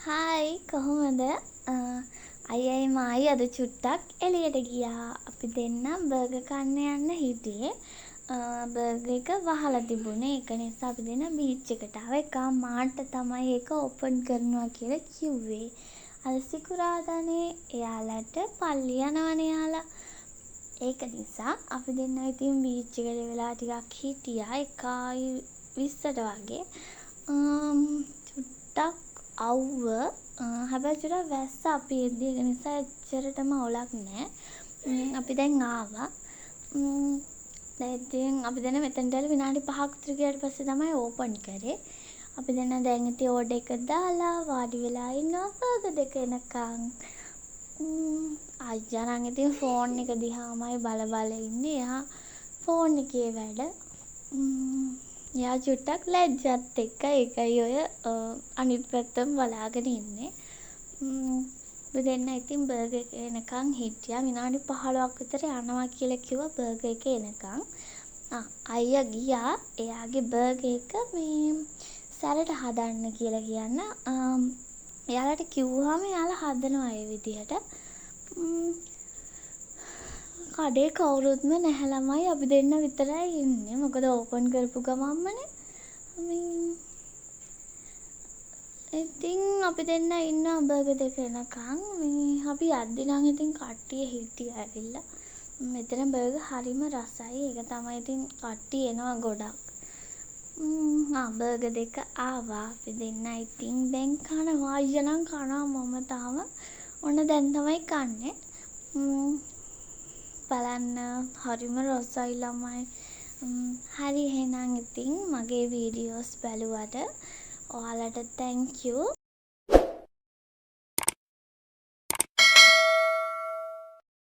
Hi කොහොමද? අයියයි මායි අද චුට්ටක් එළියට ගියා. අපි දෙන්නම් බර්ගර් කන්න යන්න හිටියේ. බර්ගර් එක වහලා තිබුණේ. ඒක නිසා අපි දෙන්නා බීච් එකට ආවා. එකා මාට තමයි ඒක ඕපන් කරනවා කියලා කිව්වේ. අද සිකුරාදානේ එයාලට පල්ලි යනවනේ යාලා. ඒක නිසා අපි දෙන්නා ඉතින් බීච් එකට වෙලා ටිකක් හිටියා. 1:20ට වගේ. චුට්ටක් අව්ව හැබැයි චුට්ටක් වැස්ස අපි එද්දි ඒක නිසා එච්චරටම අවුලක් නැහැ. අපි දැන් ආවා. දැන් ඉතින් අපි දැන් මෙතනට ඇවිල්ලා විනාඩි 5ක් විතර ගියාට පස්සේ තමයි ඕපන් කරේ. අපි දැන් ඉතින් ඕඩර් එක දාලා වාඩි වෙලා ඉන්නවා බර්ගර් දෙක එනකන්. අයියා නම් ඉතින් ෆෝන් එක දිහාමයි බල ඉන්නේ. එයා ෆෝන් එකේ වැඩ. එයා චුට්ටක් ලැජ්ජත් එක්ක ඒකයි ඔය අනිත් පැත්තම බලාගෙන ඉන්නේ. අපි දෙන්න ඉතින් බර්ගර් එක එනකන් හිටියා. විනාඩි 15ක් විතර යනවා කියලා කිව්වා බර්ගර් එක එනකන්. අයියා ගියා එයාගේ බර්ගර් එක මේ සැරට හදන්න කියලා කියන්න. එයාලට කිව්වහම එයාලා හදනවා ඒ විදිහට. කඩේ කවුරුත්ම නැහැ ළමයි අපි දෙන්න විතරයි ඉන්නේ. මොකද ඕපන් කරපු ගමන්මනේ. ඉතින් අපි දෙන්න ඉන්නවා බර්ගර් දෙක එනකන්. අපි යද්දි නම් ඉතින් කට්ටිය හිටියා ඇවිල්ලා. මෙතන බර්ගර් හරිම රසයි. ඒක තමයි ඉතින් කට්ටිය එනවා ගොඩක්. බර්ගර් දෙක ආවා. අපි දෙන්න ඉතින් දැන් කනවා. අයියා නම් කනවා මම තාම. ඔන්න දැන් තමයි කන්නේ. බලන්න හරිම රසයි ළමයි. හරි එහෙනම් ඉතින් මගේ වීඩියෝස් බලුවට ඔයාලට thank you.